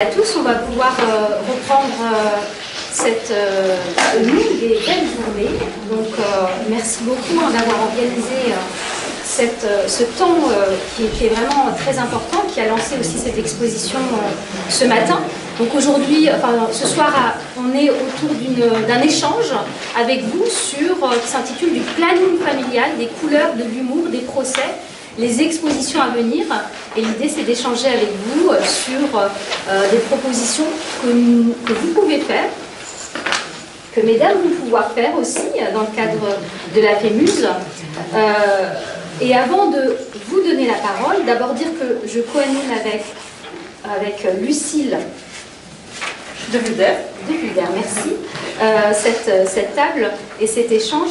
À tous, on va pouvoir reprendre cette longue et belle journée. Donc, merci beaucoup d'avoir organisé ce temps qui est vraiment très important, qui a lancé aussi cette exposition ce matin. Donc aujourd'hui, ce soir, on est autour d'un échange avec vous qui s'intitule du planning familial, des couleurs de l'humour, des procès, les expositions à venir. Et l'idée, c'est d'échanger avec vous sur des propositions que vous pouvez faire, que mesdames vont pouvoir faire aussi dans le cadre de la FEMUSE. Et avant de vous donner la parole, d'abord dire que je co-anime avec Lucille de Vulder, merci, cette table et cet échange.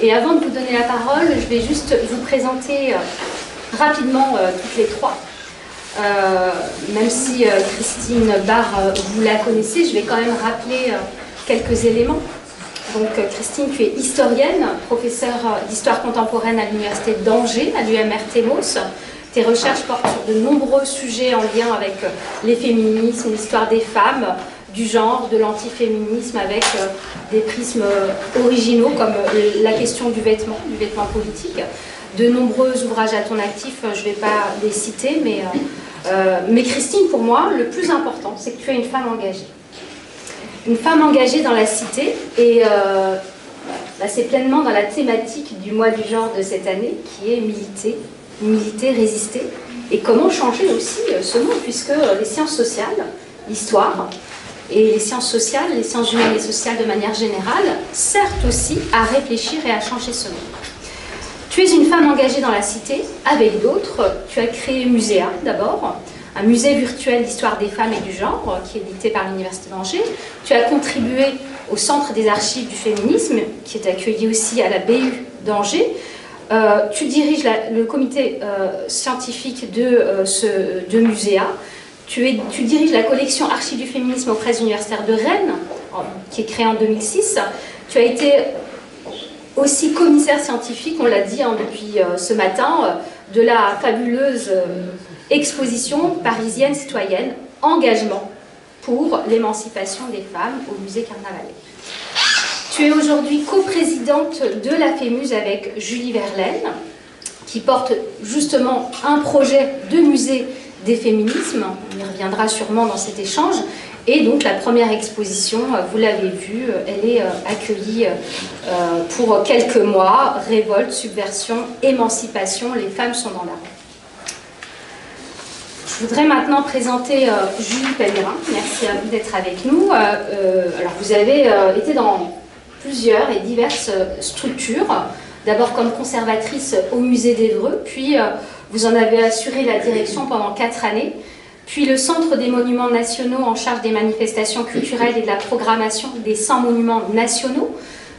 Et avant de vous donner la parole, je vais juste vous présenter rapidement toutes les trois. Même si Christine Barre, vous la connaissez, je vais quand même rappeler quelques éléments. Donc Christine, tu es historienne, professeure d'histoire contemporaine à l'université d'Angers, à l'UMR-TEMOS. Tes recherches portent sur de nombreux sujets en lien avec les féminismes, l'histoire des femmes, du genre, de l'antiféminisme, avec des prismes originaux comme la question du vêtement politique. De nombreux ouvrages à ton actif, je ne vais pas les citer, mais Christine, pour moi, le plus important, c'est que tu es une femme engagée. Une femme engagée dans la cité, et c'est pleinement dans la thématique du mois du genre de cette année, qui est militer, résister, et comment changer aussi ce monde, puisque les sciences sociales, l'histoire, et les sciences sociales, les sciences humaines et sociales de manière générale, servent aussi à réfléchir et à changer ce monde. Tu es une femme engagée dans la cité, avec d'autres. Tu as créé Muséa, d'abord, un musée virtuel d'histoire des femmes et du genre, qui est édité par l'Université d'Angers. Tu as contribué au Centre des archives du féminisme, qui est accueilli aussi à la BU d'Angers. Tu diriges le comité scientifique de Muséa. Tu diriges la collection Archives du féminisme aux presses universitaires de Rennes, qui est créée en 2006. Tu as été aussi commissaire scientifique, on l'a dit depuis ce matin, de la fabuleuse exposition parisienne citoyenne « Engagement pour l'émancipation des femmes » au musée Carnavalet. Tu es aujourd'hui coprésidente de la FEMUSE avec Julie Verlaine, qui porte justement un projet de musée des féminismes, on y reviendra sûrement dans cet échange, et donc la première exposition, vous l'avez vu, elle est accueillie pour quelques mois, révolte, subversion, émancipation, les femmes sont dans la rue. Je voudrais maintenant présenter Julie Pellerin, merci à vous d'être avec nous. Alors vous avez été dans plusieurs et diverses structures, d'abord comme conservatrice au musée d'Évreux, puis vous en avez assuré la direction pendant 4 années, puis le Centre des monuments nationaux en charge des manifestations culturelles et de la programmation des 100 monuments nationaux.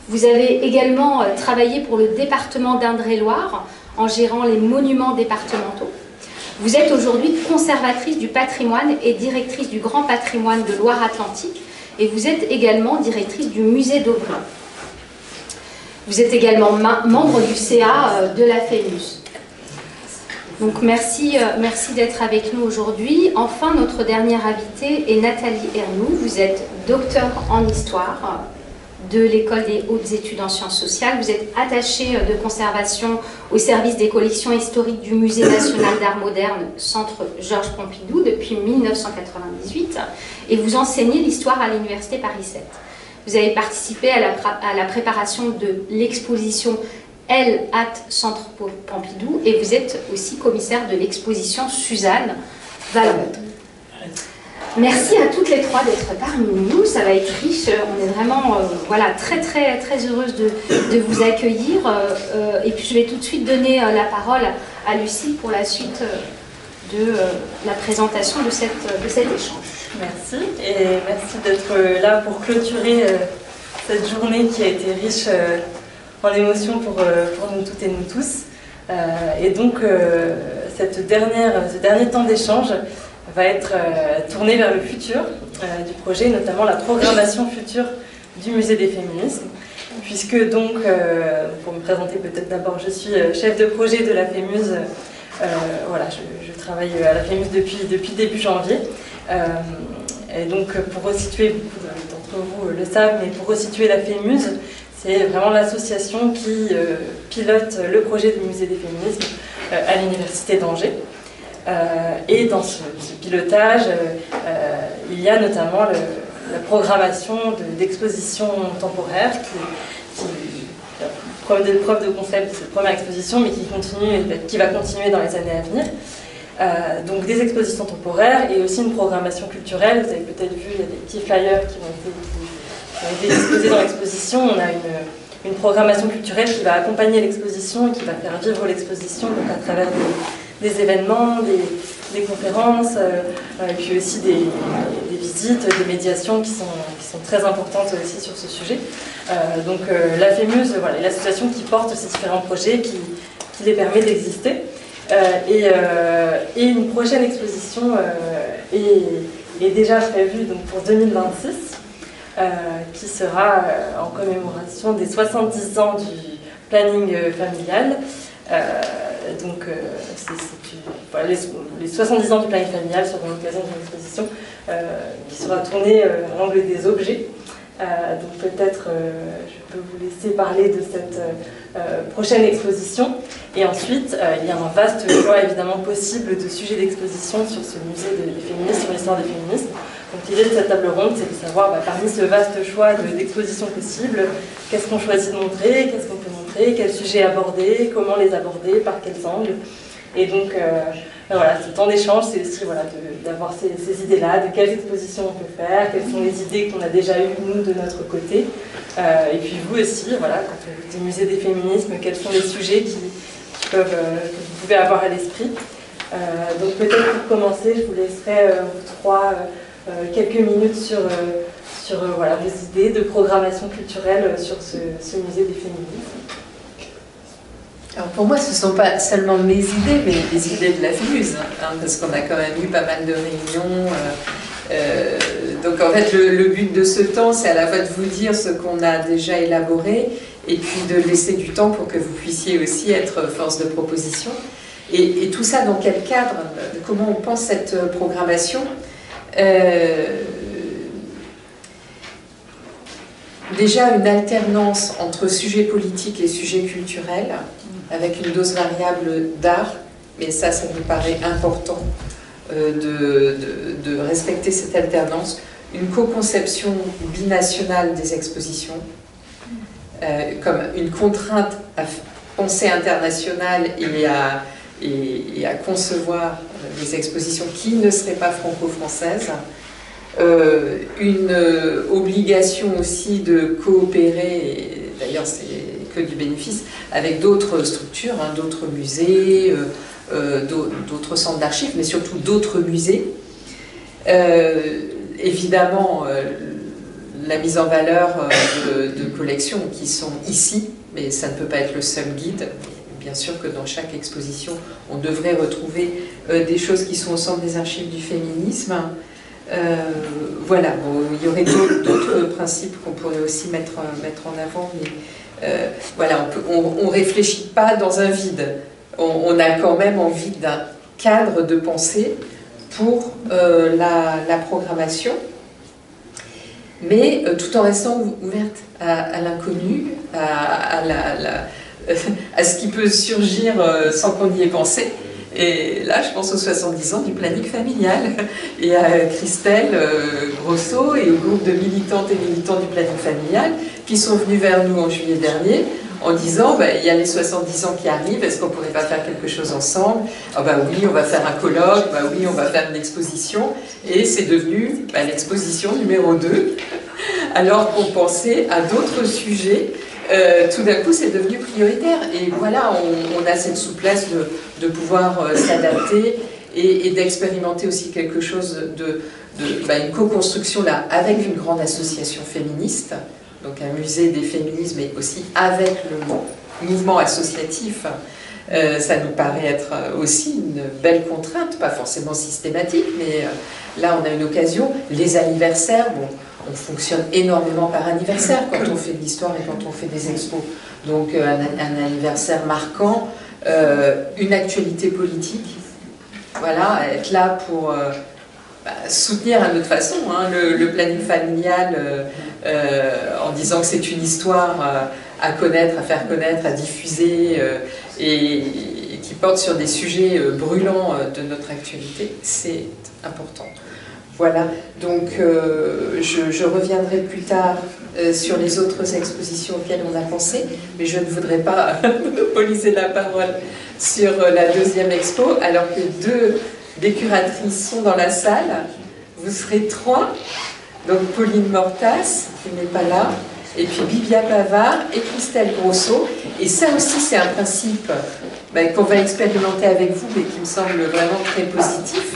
Vous avez également travaillé pour le département d'Indre-et-Loire en gérant les monuments départementaux. Vous êtes aujourd'hui conservatrice du patrimoine et directrice du Grand Patrimoine de Loire-Atlantique, et vous êtes également directrice du musée d'Aubrun. Vous êtes également membre du CA de la FEMUSE. Donc merci d'être avec nous aujourd'hui. Enfin, notre dernière invitée est Nathalie Ernoult. Vous êtes docteur en histoire de l'École des hautes études en sciences sociales. Vous êtes attachée de conservation au service des collections historiques du Musée national d'art moderne, Centre Georges Pompidou, depuis 1998. Et vous enseignez l'histoire à l'Université Paris 7. Vous avez participé à la préparation de l'exposition Elle at Centre Pompidou, et vous êtes aussi commissaire de l'exposition Suzanne Valmont. Merci à toutes les trois d'être parmi nous, ça va être riche, on est vraiment très heureuse de vous accueillir, et puis je vais tout de suite donner la parole à Lucie pour la suite de la présentation de cet échange. Merci, et merci d'être là pour clôturer cette journée qui a été riche en émotions pour nous toutes et nous tous. Et donc, ce dernier temps d'échange va être tourné vers le futur du projet, notamment la programmation future du musée des féminismes. Puisque donc, pour me présenter peut-être d'abord, je suis chef de projet de la FEMUSE voilà, je travaille à la FEMUS depuis début janvier. Et donc, pour resituer, beaucoup d'entre vous le savent, mais pour resituer la FEMUS, c'est vraiment l'association qui pilote le projet du musée des féminismes à l'Université d'Angers. Et dans ce pilotage, il y a notamment la programmation d'expositions temporaires preuve de concept de cette première exposition, mais qui va continuer dans les années à venir. Donc des expositions temporaires et aussi une programmation culturelle. Vous avez peut-être vu, il y a des petits flyers qui ont été exposés dans l'exposition. On a une programmation culturelle qui va accompagner l'exposition et qui va faire vivre l'exposition à travers des événements, des conférences, et puis aussi des visites, des médiations qui sont très importantes aussi sur ce sujet. Donc la FEMUS, voilà, est l'association qui porte ces différents projets, qui les permet d'exister. Et une prochaine exposition est déjà prévue donc, pour 2026, qui sera en commémoration des 70 ans du planning familial. Donc, voilà, les 70 ans du planning familial seront l'occasion d'une exposition qui sera tournée à l'angle des objets. Donc peut-être je peux vous laisser parler de cette prochaine exposition. Et ensuite, il y a un vaste choix évidemment possible de sujets d'exposition sur ce musée des féministes, sur l'histoire des féminismes. Donc l'idée de cette table ronde, c'est de savoir parmi ce vaste choix d'expositions possibles, qu'est-ce qu'on choisit de montrer, qu'est-ce qu'on peut montrer, quels sujets aborder, comment les aborder, par quels angles. Et donc voilà, ce temps d'échange, c'est aussi voilà, d'avoir ces idées-là, de quelles expositions on peut faire, quelles sont les idées qu'on a déjà eues, nous, de notre côté. Et puis vous aussi, voilà, quand vous êtes au musée des féminismes, quels sont les sujets que vous pouvez avoir à l'esprit. Donc peut-être pour commencer, je vous laisserai vous trois quelques minutes sur voilà, vos idées de programmation culturelle sur ce musée des féminismes. Alors pour moi, ce ne sont pas seulement mes idées, mais les idées de la FEMUS, hein, parce qu'on a quand même eu pas mal de réunions. Donc en fait, le but de ce temps, c'est à la fois de vous dire ce qu'on a déjà élaboré, et puis de laisser du temps pour que vous puissiez aussi être force de proposition. Et tout ça dans quel cadre? Comment on pense cette programmation? Déjà une alternance entre sujets politiques et sujets culturels, avec une dose variable d'art, mais ça nous paraît important de respecter cette alternance. Une co-conception binationale des expositions, comme une contrainte à penser internationale et à concevoir des expositions qui ne seraient pas franco-françaises. Une obligation aussi de coopérer, et d'ailleurs c'est que du bénéfice, avec d'autres structures, hein, d'autres musées, d'autres centres d'archives, mais surtout d'autres musées. Évidemment, la mise en valeur de collections qui sont ici, mais ça ne peut pas être le seul guide. Bien sûr que dans chaque exposition, on devrait retrouver des choses qui sont au centre des archives du féminisme. Voilà, bon, il y aurait d'autres principes qu'on pourrait aussi mettre en avant, mais voilà, on ne réfléchit pas dans un vide. On a quand même envie d'un cadre de pensée pour la programmation, mais tout en restant ouverte à l'inconnu, à ce qui peut surgir sans qu'on y ait pensé. Et là, je pense aux 70 ans du planning familial et à Christelle Grosso et au groupe de militantes et militants du planning familial qui sont venus vers nous en juillet dernier en disant il y a les 70 ans qui arrivent, est-ce qu'on ne pourrait pas faire quelque chose ensemble? Ah oui, on va faire un colloque, oui, on va faire une exposition. Et c'est devenu l'exposition numéro 2, alors qu'on pensait à d'autres sujets. Tout d'un coup, c'est devenu prioritaire. Et voilà, on a cette souplesse de pouvoir s'adapter et d'expérimenter aussi quelque chose une co-construction là, avec une grande association féministe, donc un musée des féminismes, mais aussi avec le mouvement associatif. Ça nous paraît être aussi une belle contrainte, pas forcément systématique, mais là, on a une occasion. Les anniversaires, on fonctionne énormément par anniversaire quand on fait de l'histoire et quand on fait des expos. Donc un anniversaire marquant, une actualité politique. Voilà, être là pour soutenir à notre façon hein, le planning familial en disant que c'est une histoire à connaître, à faire connaître, à diffuser et qui porte sur des sujets brûlants de notre actualité, c'est important. Voilà, donc je reviendrai plus tard sur les autres expositions auxquelles on a pensé, mais je ne voudrais pas monopoliser la parole sur la deuxième expo, alors que deux des curatrices sont dans la salle. Vous serez trois, donc Pauline Mortas, qui n'est pas là, et puis Bibia Pavard et Christelle Grosso. Et ça aussi, c'est un principe qu'on va expérimenter avec vous, mais qui me semble vraiment très positif,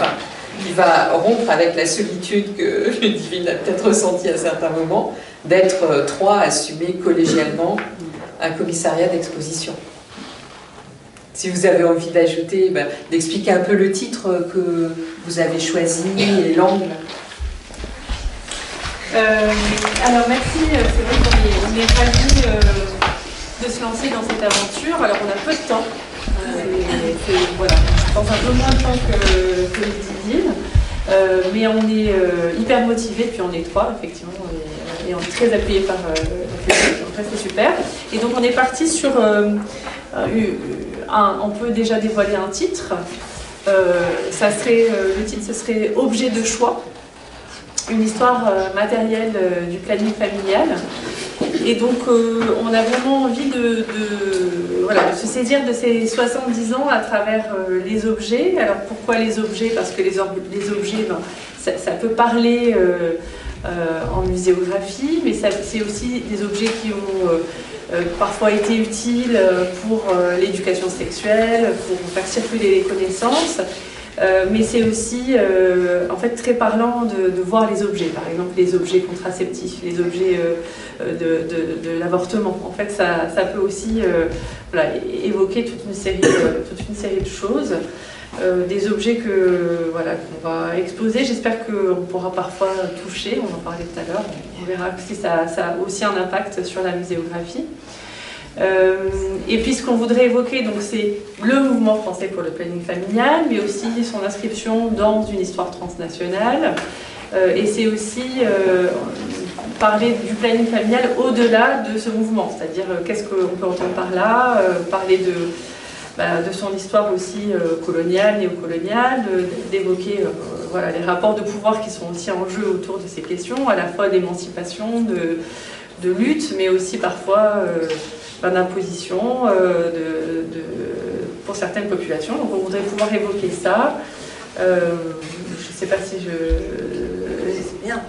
qui va rompre avec la solitude que Ludivine a peut-être ressentie à certains moments, d'être trois à assumer collégialement un commissariat d'exposition. Si vous avez envie d'ajouter, d'expliquer un peu le titre que vous avez choisi et l'angle. Alors merci, c'est vrai qu'on est ravis de se lancer dans cette aventure. Alors on a peu de temps, voilà, je pense un peu moins de temps que Ludivine, mais on est hyper motivés, puis on est trois effectivement, et on est très appuyés par la public, donc ça c'est super. Et donc on est parti sur, on peut déjà dévoiler un titre, le titre ce serait « Objet de choix ». Une histoire matérielle du planning familial. Et donc, on a vraiment envie de se saisir de ces 70 ans à travers les objets. Alors, pourquoi les objets? Parce que les objets, ça peut parler en muséographie, mais c'est aussi des objets qui ont parfois été utiles pour l'éducation sexuelle, pour faire circuler les connaissances. Mais c'est aussi en fait très parlant de voir les objets, par exemple les objets contraceptifs, les objets de l'avortement. En fait, ça peut aussi évoquer toute une série de choses, des objets qu'on va exposer. J'espère qu'on pourra parfois toucher, on en parlait tout à l'heure, on verra si ça a aussi un impact sur la muséographie. Et puis ce qu'on voudrait évoquer, donc c'est le mouvement français pour le planning familial, mais aussi son inscription dans une histoire transnationale. Et c'est aussi parler du planning familial au-delà de ce mouvement, c'est-à-dire qu'est-ce qu'on peut entendre par là, parler de son histoire aussi coloniale, néocoloniale, d'évoquer les rapports de pouvoir qui sont aussi en jeu autour de ces questions, à la fois d'émancipation, de lutte, mais aussi parfois d'imposition pour certaines populations. Donc on voudrait pouvoir évoquer ça. Je ne sais pas si c'est bien.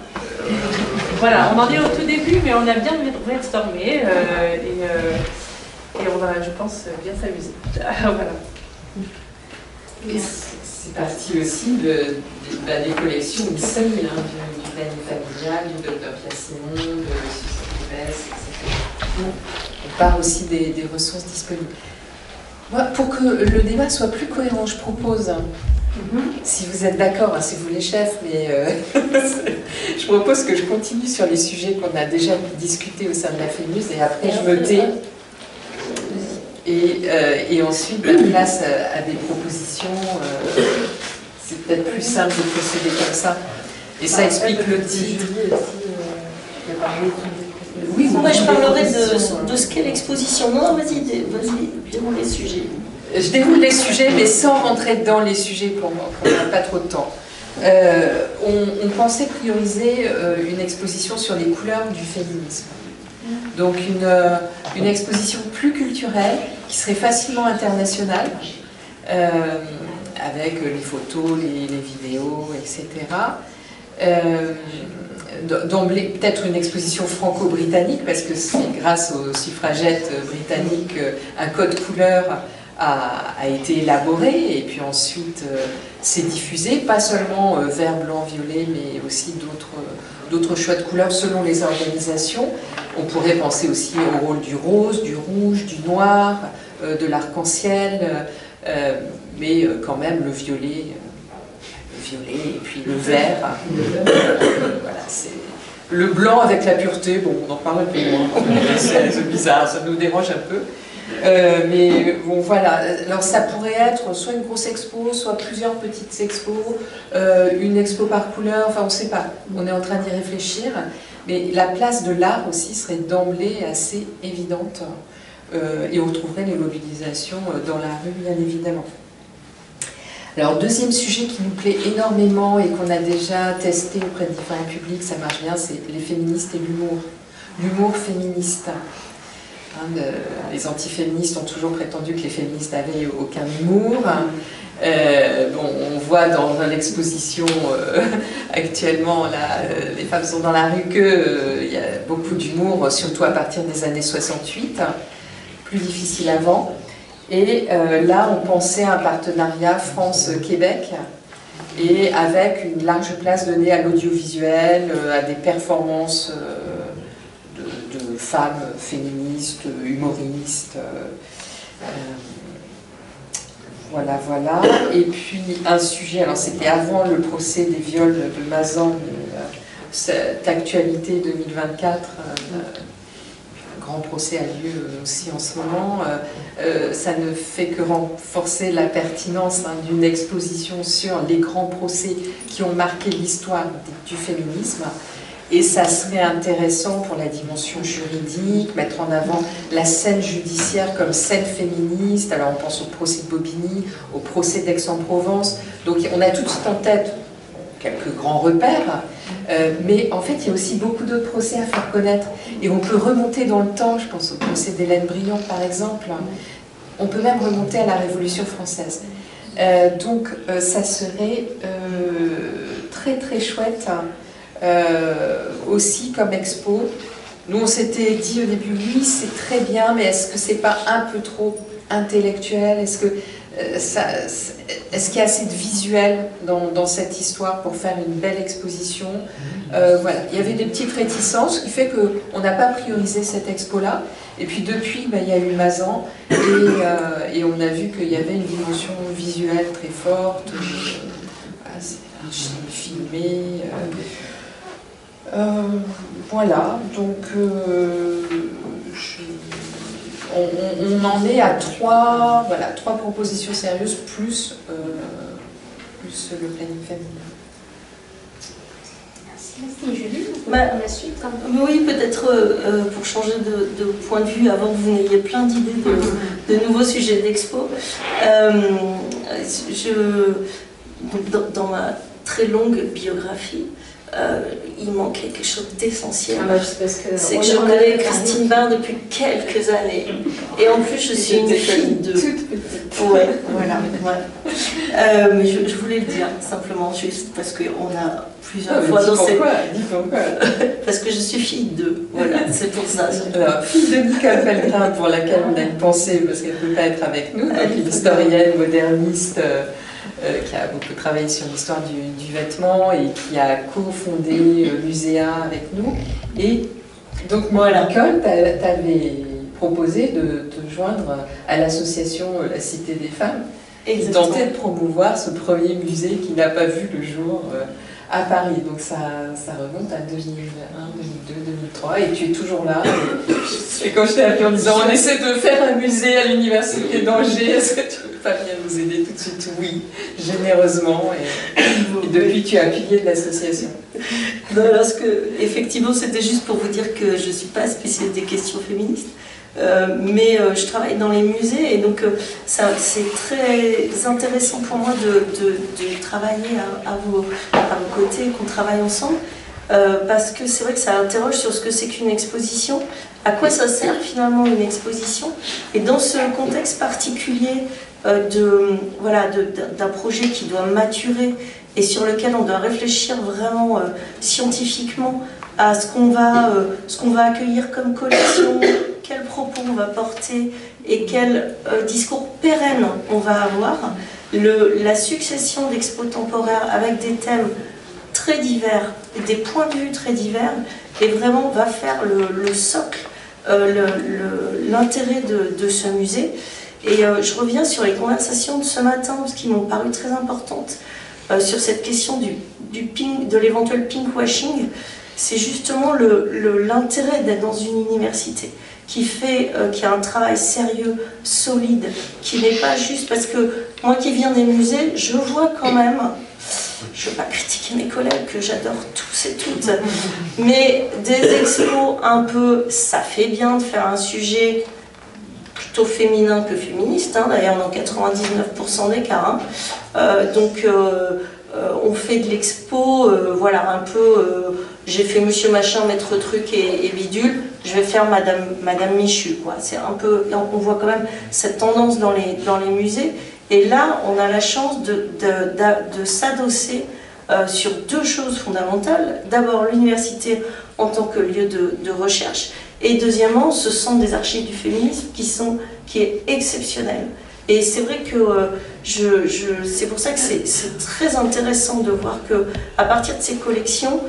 Voilà, on en est au tout début, mais on a bien brainstormé et on va, je pense, bien s'amuser. Voilà. C'est parti aussi des collections Missel, du planning familial, du docteur Pierre-Simon, de Susan Lopez, etc. On parle aussi des ressources disponibles. Moi, pour que le débat soit plus cohérent, je propose, si vous êtes d'accord, hein, c'est vous les chefs, mais je propose que je continue sur les sujets qu'on a déjà discutés au sein de la FEMUS et après je me tais. Et ensuite, place à des propositions. C'est peut-être plus simple de procéder comme ça. Et ça explique le titre. Oui, moi je parlerai de ce qu'est l'exposition. Non, vas-y, déroule les sujets. Je déroule les sujets, mais sans rentrer dans les sujets pour qu'on n'ait pas trop de temps. On pensait prioriser une exposition sur les couleurs du féminisme. Donc une exposition plus culturelle, qui serait facilement internationale, avec les photos, les vidéos, etc. D'emblée, peut-être une exposition franco-britannique, parce que c'est grâce aux suffragettes britanniques un code couleur a été élaboré, et puis ensuite c'est diffusé, pas seulement vert, blanc, violet, mais aussi d'autres choix de couleurs selon les organisations. On pourrait penser aussi au rôle du rose, du rouge, du noir, de l'arc-en-ciel, mais quand même le violet et puis le vert. Voilà, c'est le blanc avec la pureté, bon, on en parle un peu moins. C'est bizarre, ça nous dérange un peu. Mais bon, voilà. Alors ça pourrait être soit une grosse expo, soit plusieurs petites expos, une expo par couleur, enfin on ne sait pas. On est en train d'y réfléchir. Mais la place de l'art aussi serait d'emblée assez évidente. Et on retrouverait les mobilisations dans la rue, bien évidemment. Alors, deuxième sujet qui nous plaît énormément et qu'on a déjà testé auprès de différents publics, ça marche bien, c'est les féministes et l'humour. L'humour féministe. Les antiféministes ont toujours prétendu que les féministes n'avaient aucun humour. Bon, on voit dans l'exposition actuellement, là, les femmes sont dans la rue, qu'il y a beaucoup d'humour, surtout à partir des années 68, plus difficile avant. Et là, on pensait à un partenariat France-Québec, et avec une large place donnée à l'audiovisuel, à des performances de femmes féministes, humoristes. Voilà, voilà. Et puis un sujet, alors c'était avant le procès des viols de Mazan, cette actualité 2024, un grand procès a lieu aussi en ce moment. Ça ne fait que renforcer la pertinence d'une exposition sur les grands procès qui ont marqué l'histoire du féminisme. Et ça serait intéressant pour la dimension juridique, mettre en avant la scène judiciaire comme scène féministe. Alors on pense au procès de Bobigny, au procès d'Aix-en-Provence. Donc on a tout de suite en tête quelques grands repères, mais en fait il y a aussi beaucoup d'autres procès à faire connaître. Et on peut remonter dans le temps, je pense au procès d'Hélène Briand par exemple. On peut même remonter à la Révolution française. Donc ça serait très très chouette. Aussi comme expo. Nous on s'était dit au début, oui c'est très bien, mais est-ce que c'est pas un peu trop intellectuel? Est-ce qu'il y a assez de visuel dans cette histoire pour faire une belle exposition? Voilà. Il y avait des petites réticences, ce qui fait qu'on n'a pas priorisé cette expo-là. Et puis depuis, il y a eu Mazan, et on a vu qu'il y avait une dimension visuelle très forte. C'est filmé. Voilà, donc on en est à trois propositions sérieuses plus le planning féminin. Merci Julie, on la suite. Oui, peut-être pour changer de point de vue, avant que vous n'ayez plein d'idées de nouveaux sujets d'expo, dans ma très longue biographie, il manquait quelque chose d'essentiel. C'est que je connais Christine Barre depuis quelques années. Et en plus, je suis une fille de... toute petite. Ouais, voilà. Mais je voulais le dire, simplement, juste parce qu'on a plusieurs fois dans cette... Dis pourquoi. Parce que je suis fille de... Voilà, c'est pour ça. Alors, fille de Nicole Pellegrin, pour laquelle on a une pensée, parce qu'elle ne peut pas être avec nous, donc une historienne, moderniste... qui a beaucoup travaillé sur l'histoire du vêtement et qui a cofondé Muséa avec nous. Et donc moi, Nicole, t'avais proposé de te joindre à l'association La Cité des Femmes et tenter de promouvoir ce premier musée qui n'a pas vu le jour à Paris. Donc ça remonte à 2001, 2002, 2003 et tu es toujours là. Et quand je t'ai appelé en disant on essaie de faire un musée à l'université d'Angers, est-ce que tu veux pas bien nous aider tout de suite? Oui, généreusement. Et depuis tu as appuyé de l'association. Non, parce que effectivement c'était juste pour vous dire que je ne suis pas spécialiste des questions féministes. Mais je travaille dans les musées et donc c'est très intéressant pour moi de travailler à vos côtés, qu'on travaille ensemble, parce que c'est vrai que ça interroge sur ce que c'est qu'une exposition, à quoi ça sert finalement une exposition, et dans ce contexte particulier d'un projet qui doit maturer et sur lequel on doit réfléchir vraiment scientifiquement à ce qu'on va accueillir comme collection, quels propos on va porter et quel discours pérenne on va avoir. La succession d'expos temporaires avec des thèmes très divers, des points de vue très divers, et vraiment va faire le socle, l'intérêt de ce musée. Et je reviens sur les conversations de ce matin, parce qui m'ont paru très importantes, sur cette question de l'éventuel pinkwashing. C'est justement l'intérêt d'être dans une université. qui a un travail sérieux, solide, qui n'est pas juste parce que moi qui viens des musées, je vois quand même, je ne veux pas critiquer mes collègues que j'adore tous et toutes, mais des expos un peu, ça fait bien de faire un sujet plutôt féminin que féministe, hein, d'ailleurs dans 99% des cas. Hein. On fait de l'expo, voilà, un peu, j'ai fait Monsieur Machin, Maître Truc et Bidule, je vais faire Madame Michu, quoi. C'est un peu, on voit quand même cette tendance dans les musées, et là, on a la chance de s'adosser sur deux choses fondamentales. D'abord, l'université en tant que lieu de recherche, et deuxièmement, ce centre des archives du féminisme qui est exceptionnel. Et c'est vrai que c'est pour ça que c'est très intéressant de voir qu'à partir de ces collections,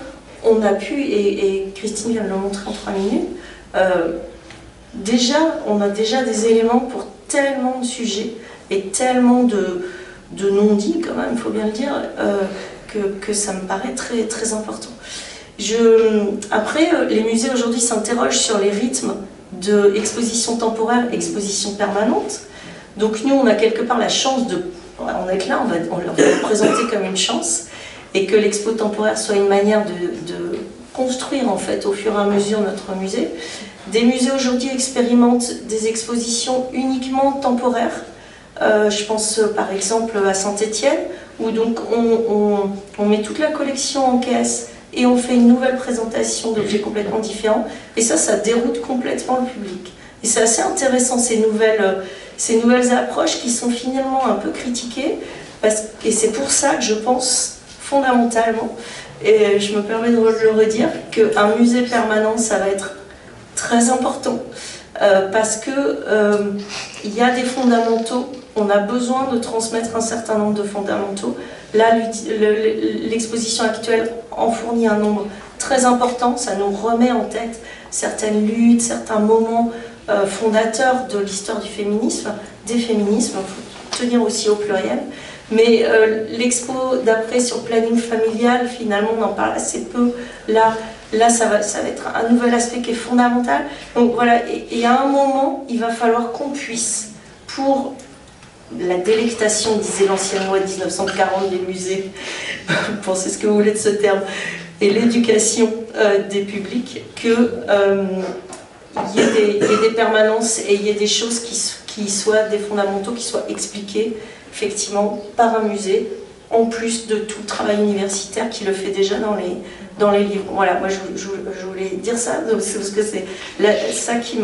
on a pu, et Christine vient de le montrer en 3 minutes, on a déjà des éléments pour tellement de sujets et tellement de non-dits, quand même, il faut bien le dire, que ça me paraît très, très important. Après, les musées aujourd'hui s'interrogent sur les rythmes de exposition temporaire, exposition permanente. Donc nous, on a quelque part la chance de en être là, on leur va présenter comme une chance, et que l'expo temporaire soit une manière de construire en fait au fur et à mesure notre musée. Des musées aujourd'hui expérimentent des expositions uniquement temporaires. Je pense par exemple à Saint-Étienne, où donc on met toute la collection en caisse et on fait une nouvelle présentation d'objets complètement différents, et ça déroute complètement le public. Et c'est assez intéressant ces nouvelles approches qui sont finalement un peu critiquées, et c'est pour ça que je pense fondamentalement, et je me permets de le redire, qu'un musée permanent, ça va être très important, parce qu'il y a des fondamentaux, on a besoin de transmettre un certain nombre de fondamentaux. Là, l'exposition actuelle en fournit un nombre très important, ça nous remet en tête certaines luttes, certains moments fondateurs de l'histoire du féminisme, des féminismes, il faut tenir aussi au pluriel. Mais l'expo d'après sur planning familial, finalement on en parle assez peu. Là ça va être un nouvel aspect qui est fondamental. Donc voilà, et à un moment, il va falloir qu'on puisse, pour la délectation, disait l'ancienne loi de 1940 des musées, pensez ce que vous voulez de ce terme, et l'éducation des publics, qu'il y ait des permanences et il y ait des choses qui soient des fondamentaux, qui soient expliqués effectivement par un musée, en plus de tout le travail universitaire qui le fait déjà dans les livres. Voilà, moi je voulais dire ça, parce que c'est ça qui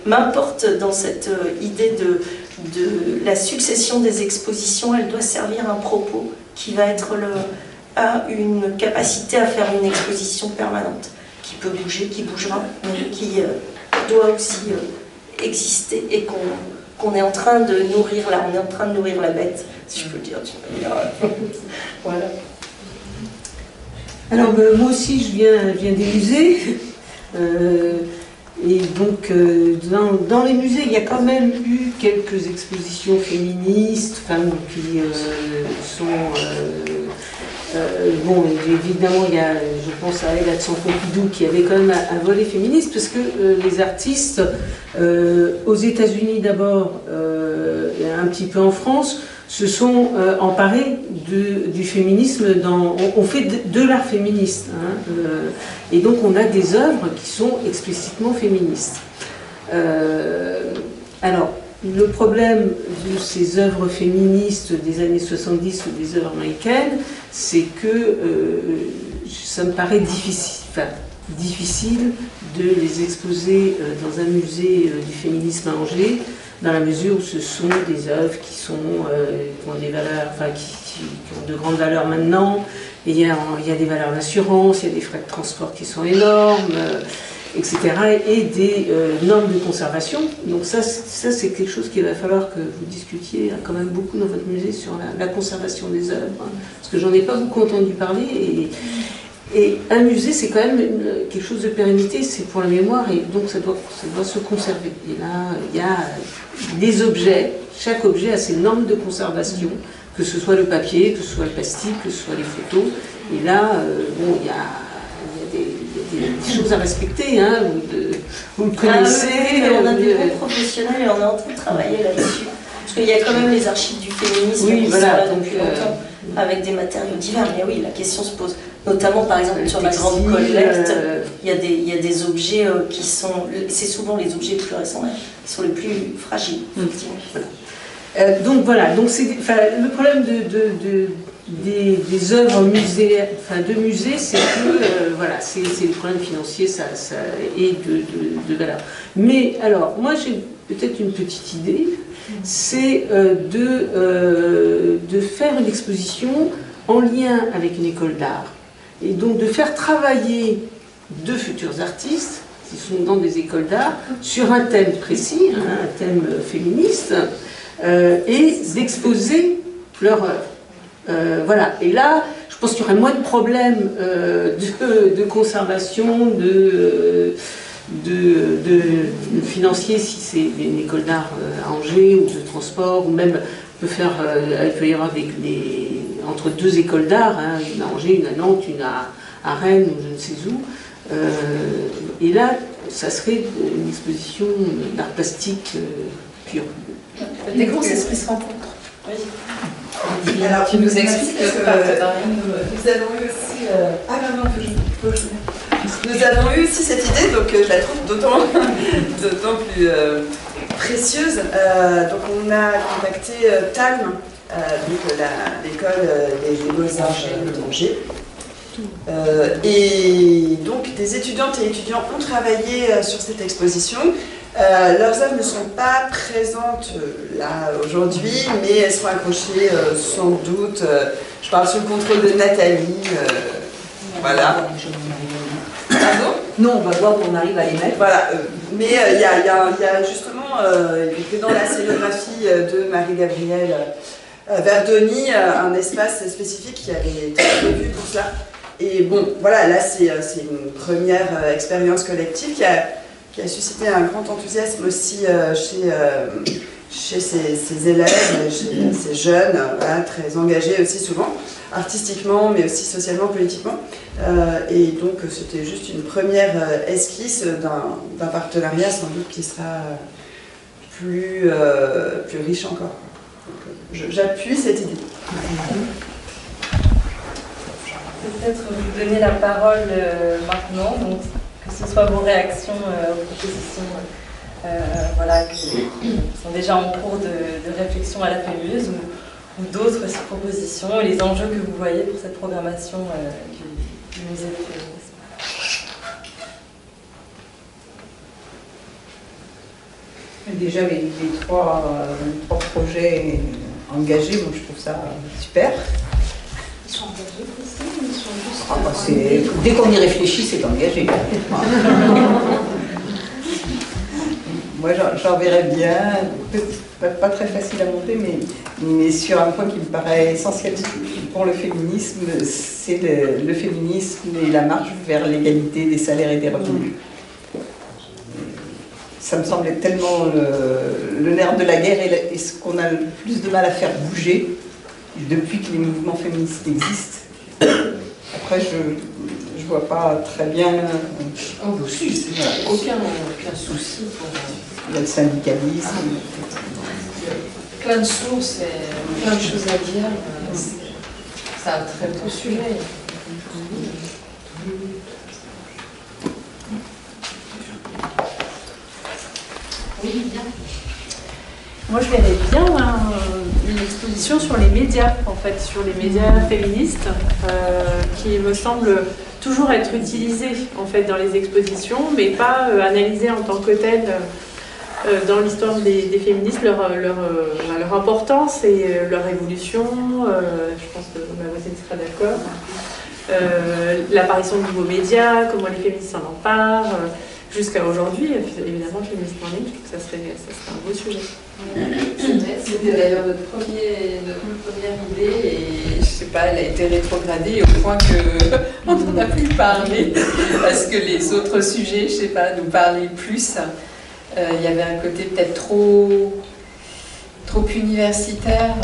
m'importe dans cette idée de la succession des expositions. Elle doit servir un propos qui va être une capacité à faire une exposition permanente, qui peut bouger, qui bougera, mais qui doit aussi exister, et qu'on est en train de nourrir là, on est en train de nourrir la bête, si je peux le dire d'une manière. Voilà. Alors moi aussi je viens des musées, et donc dans les musées il y a quand même eu quelques expositions féministes, femmes qui sont... bon, évidemment, il y a, je pense à elle, à Centre Pompidou, qui avait quand même un volet féministe, parce que les artistes, aux États-Unis d'abord, et un petit peu en France, se sont emparés du féminisme, on fait de l'art féministe, hein, et donc on a des œuvres qui sont explicitement féministes. Alors, le problème de ces œuvres féministes des années 70 ou des œuvres américaines, c'est que ça me paraît difficile de les exposer dans un musée du féminisme à Angers, dans la mesure où ce sont des œuvres qui ont des valeurs, enfin, qui ont de grandes valeurs maintenant. Et il y a des valeurs d'assurance, il y a des frais de transport qui sont énormes, etc. Et des normes de conservation. Donc ça c'est quelque chose qu'il va falloir que vous discutiez quand même beaucoup dans votre musée sur la conservation des œuvres, hein, parce que j'en ai pas beaucoup entendu parler. Et un musée, c'est quand même quelque chose de pérennité, c'est pour la mémoire, et donc ça doit se conserver. Et là, il y a des objets, chaque objet a ses normes de conservation, que ce soit le papier, que ce soit le plastique, que ce soit les photos. Et là, bon, il y a des des choses à respecter, hein, vous le connaissez. On a des bons professionnels et on est en train de travailler là-dessus. Parce qu'il y a quand même les archives du féminisme qui sont là depuis longtemps, avec des matériaux divers. Mais oui, la question se pose. Notamment, par exemple, sur la grande collecte, il y a des objets qui sont... C'est souvent les objets plus récents, qui sont les plus fragiles, effectivement. Donc voilà, donc le problème des œuvres de musée, c'est que voilà, c'est le problème financier et de valeur. Mais alors, moi j'ai peut-être une petite idée, c'est de faire une exposition en lien avec une école d'art. Et donc de faire travailler de futurs artistes qui sont dans des écoles d'art sur un thème précis, hein, un thème féministe, et d'exposer leur œuvre. Voilà. Et là, je pense qu'il y aurait moins de problèmes de conservation, de financier si c'est une école d'art à Angers, ou de transport, ou même il peut y avoir entre deux écoles d'art, hein, une à Angers, une à Nantes, une à Rennes, ou je ne sais où. Et là, ça serait une exposition d'art plastique pur. Des grands esprits se rencontrent. Oui. Alors, tu nous expliques nous avons eu aussi... Nous avons eu aussi cette idée, donc je la trouve d'autant plus précieuse. Donc on a contacté TALM, l'école des Beaux-Arts d'Angers. Et donc des étudiantes et étudiants ont travaillé sur cette exposition. Leurs œuvres ne sont pas présentes là aujourd'hui, mais elles seront accrochées sans doute. Je parle sous le contrôle de Nathalie. Voilà. Pardon ? Non, on va voir où on arrive à les mettre. Voilà. Mais il y a justement, il était dans la scénographie de Marie-Gabrielle Verdoni, un espace spécifique qui avait été prévu pour cela. Et bon, voilà, là c'est une première expérience collective qui a suscité un grand enthousiasme aussi chez ces élèves, chez ces jeunes, voilà, très engagés aussi souvent, artistiquement, mais aussi socialement, politiquement. Et donc c'était juste une première esquisse d'un partenariat sans doute qui sera plus riche encore. J'appuie cette idée. Peut-être vous donner la parole maintenant, donc que ce soit vos réactions aux propositions voilà, qui sont déjà en cours de réflexion à la FEMUSE ou d'autres propositions et les enjeux que vous voyez pour cette programmation du musée du féminisme. Déjà, les trois projets engagés, moi je trouve ça super. Ils sont engagés, Christine, ou ils sont juste... Dès qu'on y réfléchit, c'est engagé. Moi, j'en verrais bien, pas très facile à monter, mais sur un point qui me paraît essentiel pour le féminisme, c'est le féminisme et la marche vers l'égalité des salaires et des revenus. Ça me semble être tellement le nerf de la guerre et ce qu'on a le plus de mal à faire bouger depuis que les mouvements féministes existent. Après, je vois pas très bien... Oh, bah si, aucun souci pour... Il y a le syndicalisme. Plein de sources et plein de choses à dire. C'est un très beau sujet. Oui, bien. Moi, je verrais bien une exposition sur les médias, en fait, sur les médias féministes, qui me semble toujours être utilisés, en fait, dans les expositions, mais pas analysés en tant que tels dans l'histoire des féministes, leur importance et leur évolution. Je pense que ma voisine sera d'accord. L'apparition de nouveaux médias, comment les féministes s'en emparent. Jusqu'à aujourd'hui, évidemment, Féministe en ligne, je trouve que ça serait un beau sujet. C'était d'ailleurs notre première idée et je sais pas, elle a été rétrogradée au point qu'on n'en a plus parlé parce que les autres sujets, je sais pas, nous parlaient plus. Il y avait un côté peut-être trop universitaire,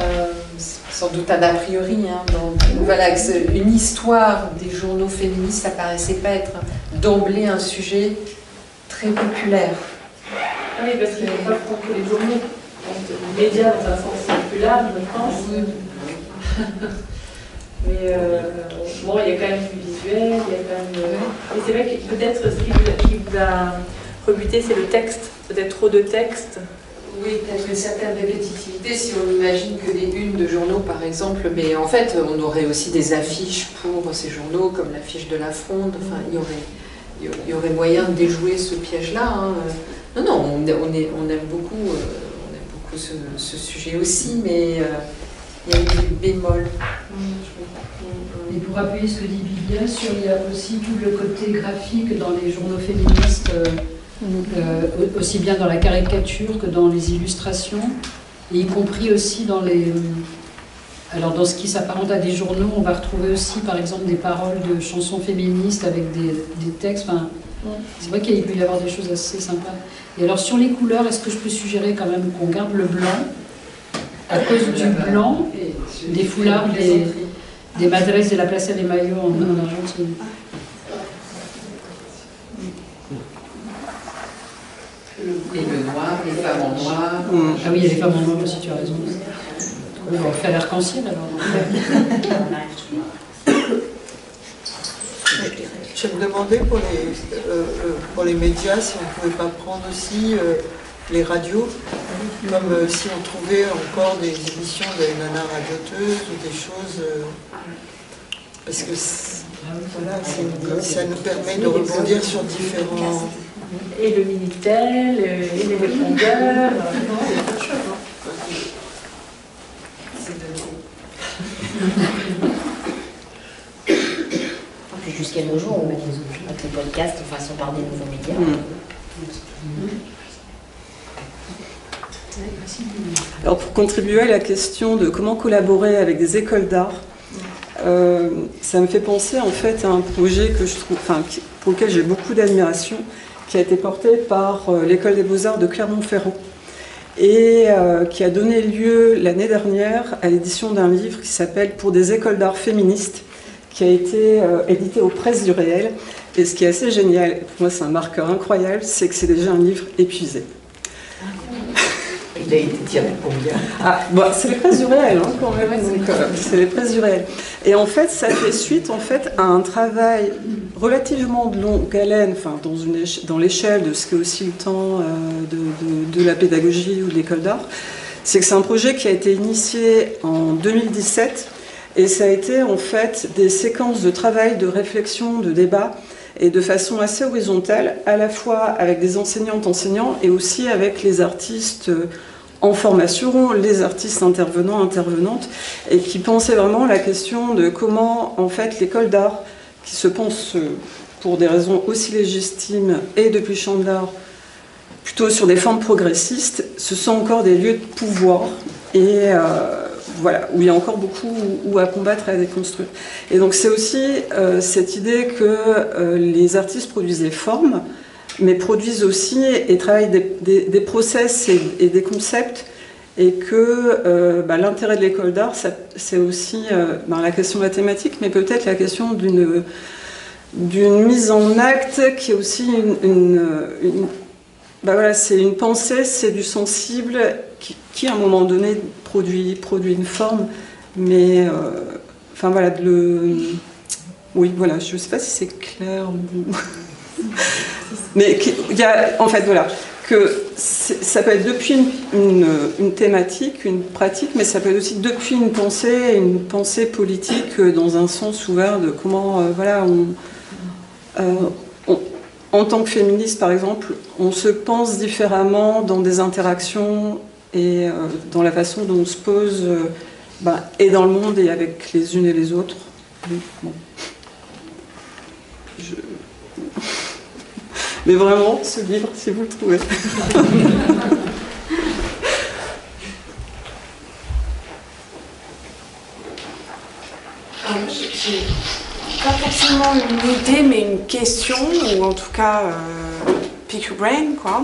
sans doute un a priori. Hein, voilà, une histoire des journaux féministes, ça paraissait pas être d'emblée un sujet très populaire. Ah oui, parce qu'il ne faut pas prendre que les journaux. Donc, les médias dans un sens plus large, je pense. Mais bon, il y a quand même du visuel, il y a quand même... Mais c'est vrai que peut-être ce qui vous a rebuté, c'est le texte. Peut-être trop de texte. Oui, peut-être une certaine répétitivité si on imagine que des unes de journaux par exemple, mais en fait on aurait aussi des affiches pour ces journaux comme l'affiche de la Fronde, enfin il y aurait moyen de déjouer ce piège-là. Hein. Non, on aime beaucoup ce sujet aussi, mais il y a des bémols. Et pour appuyer ce que dit Vivien, il y a aussi tout le côté graphique dans les journaux féministes. Aussi bien dans la caricature que dans les illustrations, et y compris aussi dans les... Alors dans ce qui s'apparente à des journaux, on va retrouver aussi par exemple des paroles de chansons féministes avec des textes. Enfin, c'est vrai qu'il peut y avoir des choses assez sympas. Et alors sur les couleurs, est-ce que je peux suggérer quand même qu'on garde le blanc à cause du blanc, des foulards, des madresses de la Plaza de Mayo en Argentine. Et le noir, les femmes en noir. Ah oui, il y a les femmes en noir aussi, tu as raison. On va faire l'arc-en-ciel alors. Je me demandais pour les médias si on ne pouvait pas prendre aussi les radios, comme si on trouvait encore des émissions de nanas radioteuses ou des choses. Parce que voilà, ça nous permet de rebondir sur différents. Et le Minitel, et les répondeurs, c'est autre chose. Jusqu'à nos jours, avec les podcasts, façon par des nouveaux médias. Alors pour contribuer à la question de comment collaborer avec des écoles d'art, ça me fait penser en fait à un projet que je trouve, pour lequel j'ai beaucoup d'admiration, qui a été porté par l'école des beaux-arts de Clermont-Ferrand et qui a donné lieu l'année dernière à l'édition d'un livre qui s'appelle « Pour des écoles d'art féministes », qui a été édité aux Presses du Réel. Et ce qui est assez génial, et pour moi c'est un marqueur incroyable, c'est que c'est déjà un livre épuisé. Il a été tiré pour bien. C'est les Presses du Réel, hein, quand même. C'est les Presses du Réel. Et en fait, ça fait suite à un travail relativement de longue haleine, dans l'échelle de ce qu'est aussi le temps de la pédagogie ou de l'école d'art. C'est que c'est un projet qui a été initié en 2017 et ça a été en fait des séquences de travail, de réflexion, de débat et de façon assez horizontale, à la fois avec des enseignantes, enseignants et aussi avec les artistes en formation, les artistes intervenants, intervenantes, et qui pensaient vraiment la question de comment, en fait, l'école d'art, qui se pense pour des raisons aussi légitimes et depuis Champ de l'Art, plutôt sur des formes progressistes, ce sont encore des lieux de pouvoir, et voilà, où il y a encore beaucoup à combattre et à déconstruire. Et donc c'est aussi cette idée que les artistes produisent des formes, mais produisent aussi et travaillent des process et des concepts, et que l'intérêt de l'école d'art, c'est aussi la question mathématique, mais peut-être la question d'une mise en acte qui est aussi c'est une pensée, c'est du sensible qui à un moment donné produit une forme, mais oui, voilà, je ne sais pas si c'est clair ou... Mais il y a, en fait, voilà, que ça peut être depuis une thématique, une pratique, mais ça peut être aussi depuis une pensée politique dans un sens ouvert de comment, en tant que féministe, par exemple, on se pense différemment dans des interactions et dans la façon dont on se pose, et dans le monde et avec les unes et les autres. Bon. Mais vraiment, ce livre, si vous le trouvez. J'ai pas forcément une idée, mais une question, ou en tout cas, pick your brain, quoi.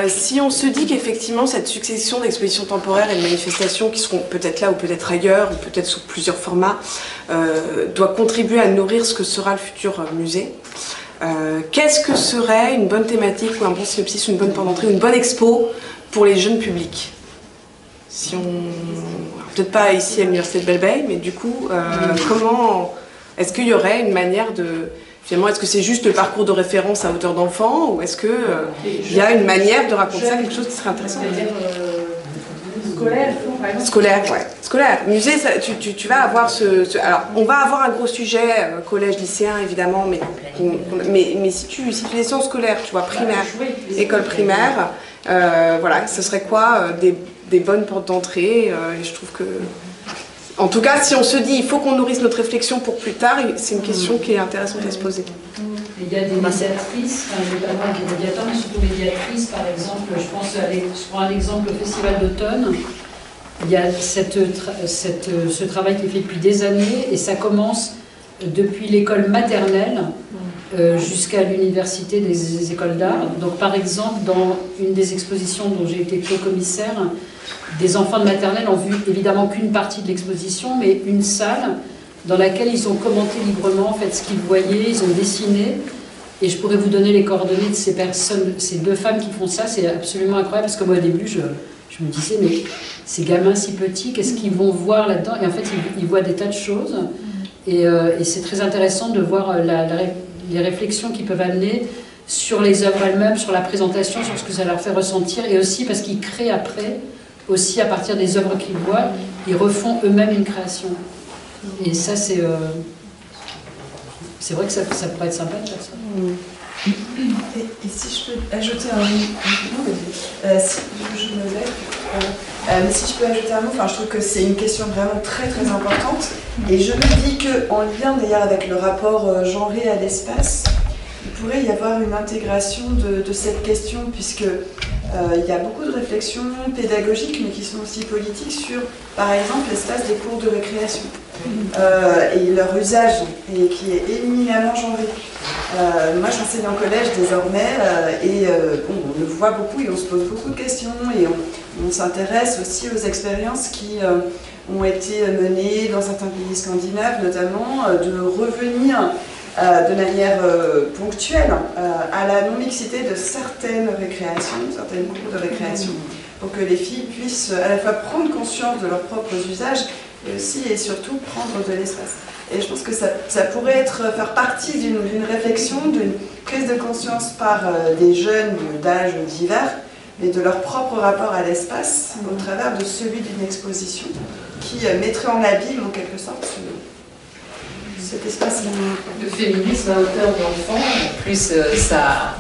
Si on se dit qu'effectivement cette succession d'expositions temporaires et de manifestations qui seront peut-être là ou peut-être ailleurs, ou peut-être sous plusieurs formats, doit contribuer à nourrir ce que sera le futur musée, qu'est-ce que serait une bonne thématique ou un bon synopsis, une bonne porte d'entrée, une bonne expo pour les jeunes publics? Si on... Peut-être pas ici à l'université de Belle-Bay, mais du coup, comment... Est-ce qu'il y aurait une manière de... Finalement, est-ce que c'est juste le parcours de référence à hauteur d'enfant, ou est-ce qu'il y a une manière de raconter ça, quelque chose qui serait intéressant? Scolaire, par exemple. Scolaire, ouais. Scolaire. Musée, ça, tu vas avoir alors, on va avoir un gros sujet, collège, lycéen, évidemment, mais si tu des sciences scolaires, tu vois, primaire, école primaire, voilà, ce serait quoi des bonnes portes d'entrée, et je trouve que... En tout cas, si on se dit il faut qu'on nourrisse notre réflexion pour plus tard, c'est une question qui est intéressante à se poser. Il y a des médiatrices, notamment des médiateurs, mais surtout médiatrices, par exemple, je prends un exemple au Festival d'automne. Il y a ce travail qui est fait depuis des années, et ça commence depuis l'école maternelle jusqu'à l'université des écoles d'art. Donc par exemple, dans une des expositions dont j'ai été co-commissaire, des enfants de maternelle ont vu évidemment qu'une partie de l'exposition, mais une salle dans laquelle ils ont commenté librement en fait, ce qu'ils voyaient, ils ont dessiné. Et je pourrais vous donner les coordonnées de ces personnes, ces deux femmes qui font ça, c'est absolument incroyable, parce que moi au début, je me disais, mais ces gamins si petits, qu'est-ce qu'ils vont voir là-dedans? Et en fait, ils voient des tas de choses. Et c'est très intéressant de voir les réflexions qu'ils peuvent amener sur les œuvres elles-mêmes, sur la présentation, sur ce que ça leur fait ressentir, et aussi parce qu'ils créent après, aussi à partir des œuvres qu'ils voient, ils refont eux-mêmes une création. Et ça, c'est vrai que ça pourrait être sympa de faire ça. Et si je peux ajouter un mot, si je me lève, mais si je peux ajouter un mot, je trouve que c'est une question vraiment très très importante, et je me dis qu'en lien d'ailleurs avec le rapport genré à l'espace, il pourrait y avoir une intégration de cette question, puisque il y a beaucoup de réflexions pédagogiques, mais qui sont aussi politiques sur, par exemple, l'espace des cours de récréation et leur usage, et qui est éminemment genré. Moi, j'enseigne en collège désormais, et on le voit beaucoup, et on se pose beaucoup de questions, et on s'intéresse aussi aux expériences qui ont été menées dans certains pays scandinaves, notamment, de revenir de manière ponctuelle à la non-mixité de certaines récréations, certaines cours de récréation, pour que les filles puissent à la fois prendre conscience de leurs propres usages, et aussi et surtout prendre de l'espace. Et je pense que ça pourrait faire partie d'une réflexion, d'une prise de conscience par des jeunes d'âges divers, mais de leur propre rapport à l'espace, au travers de celui d'une exposition, qui mettrait en abîme en quelque sorte cet espace-là. Le féminisme à hauteur d'enfant, en plus ça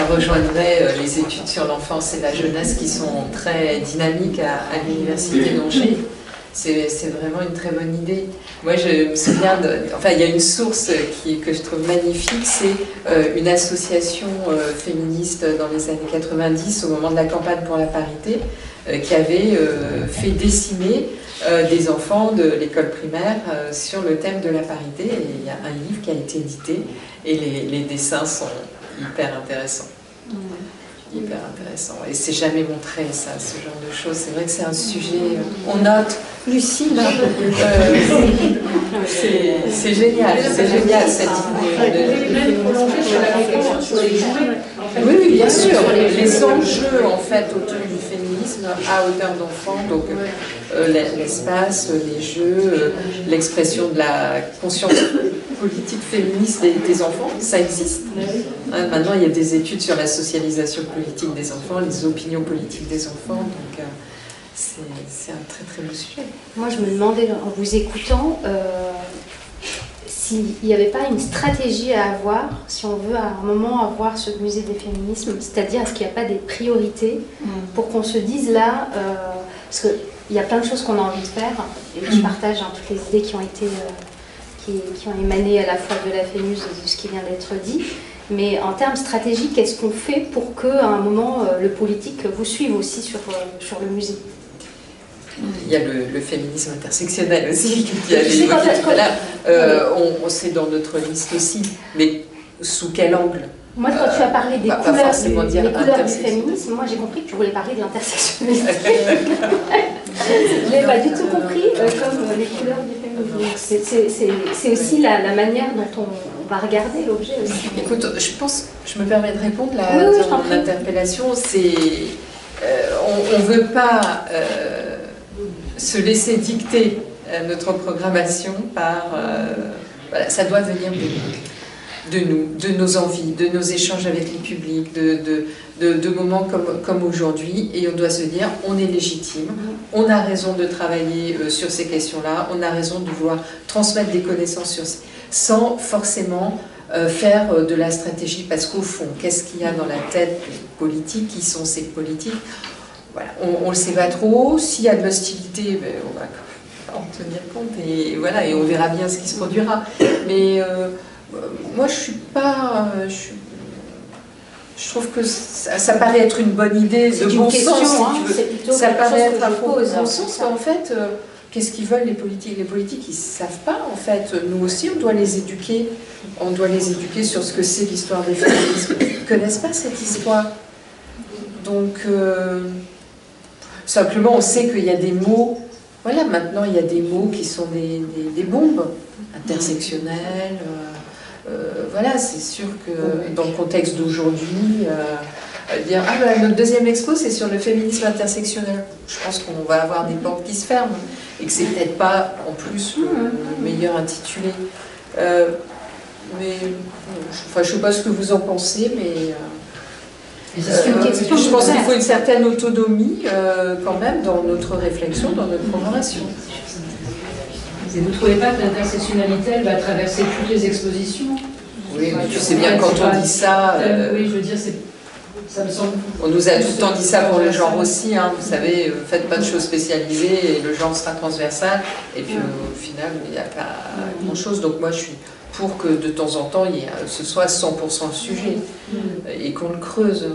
rejoindrait les études sur l'enfance et la jeunesse qui sont très dynamiques à l'université d'Angers. C'est vraiment une très bonne idée. Moi, je me souviens, il y a une source que je trouve magnifique, c'est une association féministe dans les années 90, au moment de la campagne pour la parité, qui avait fait dessiner des enfants de l'école primaire sur le thème de la parité. Et il y a un livre qui a été édité, et les dessins sont hyper intéressants. Hyper intéressant. Et c'est jamais montré, ça, ce genre de choses. C'est vrai que c'est un sujet... On note. Lucille, c'est génial, cette idée. Oui, bien sûr. Les enjeux, en fait, autour du féminisme à hauteur d'enfant, donc l'espace, les jeux, l'expression de la conscience politique féministe des enfants, ça existe. Maintenant, il y a des études sur la socialisation politique des enfants, les opinions politiques des enfants, donc c'est un très très beau sujet. Moi, je me demandais, en vous écoutant, s'il n'y avait pas une stratégie à avoir, si on veut à un moment avoir ce musée des féminismes, c'est-à-dire est-ce qu'il n'y a pas des priorités pour qu'on se dise là, parce qu'il y a plein de choses qu'on a envie de faire, et je partage toutes les idées qui ont été... qui ont émané à la fois de la FEMUS et de ce qui vient d'être dit, mais en termes stratégiques, qu'est-ce qu'on fait pour qu'à un moment, le politique vous suive aussi sur le musée? Il y a le féminisme intersectionnel aussi, qui a été évoqué tout à l'heure. C'est dans notre liste aussi, mais sous quel angle? Moi, quand tu as parlé des couleurs du féminisme, moi j'ai compris que tu voulais parler de l'intersectionnalité. Je n'ai pas du tout compris comme les couleurs du féminisme. C'est aussi la manière dont va regarder l'objet aussi. Écoute, je me permets de répondre là, oui, dans mon interpellation, c'est on ne veut pas se laisser dicter notre programmation par... voilà, ça doit venir de nous, de nos envies, de nos échanges avec les publics, de moments comme aujourd'hui, et on doit se dire, on est légitime, on a raison de travailler sur ces questions-là, on a raison de vouloir transmettre des connaissances sans forcément faire de la stratégie, parce qu'au fond, qu'est-ce qu'il y a dans la tête des politiques, qui sont ces politiques? Voilà, on ne le sait pas trop. S'il y a de l'hostilité, ben, on va en tenir compte, et voilà, et on verra bien ce qui se produira. Mais moi, je suis pas... je trouve que ça paraît être une bonne idée, de bon sens, si tu veux. Ça paraît être un bon sens, mais en fait, qu'est-ce qu'ils veulent les politiques? Les politiques, ils ne savent pas, en fait. Nous aussi, on doit les éduquer. On doit les éduquer sur ce que c'est l'histoire des féminismes. Ils ne connaissent pas cette histoire. Donc, simplement, on sait qu'il y a des mots... Voilà, maintenant, il y a des mots qui sont des bombes intersectionnelles. Voilà, c'est sûr que dans le contexte d'aujourd'hui, dire « Ah ben, notre deuxième expo, c'est sur le féminisme intersectionnel ». Je pense qu'on va avoir des portes qui se ferment et que c'est peut-être pas, en plus, le meilleur intitulé. Mais enfin, je ne sais pas ce que vous en pensez, mais... je pense qu'il faut une certaine autonomie quand même dans notre réflexion, dans notre programmation. Et vous ne trouvez pas que l'intersectionnalité, elle va traverser toutes les expositions? Oui, mais tu sais bien, quand on dit ça... oui, je veux dire, ça me semble... On nous a tout le temps dit ça pour le genre aussi, hein, vous savez, faites pas de choses spécialisées et le genre sera transversal. Et puis au final, il n'y a pas grand-chose. Donc moi, je suis pour que de temps en temps, ce soit 100% le sujet et qu'on le creuse.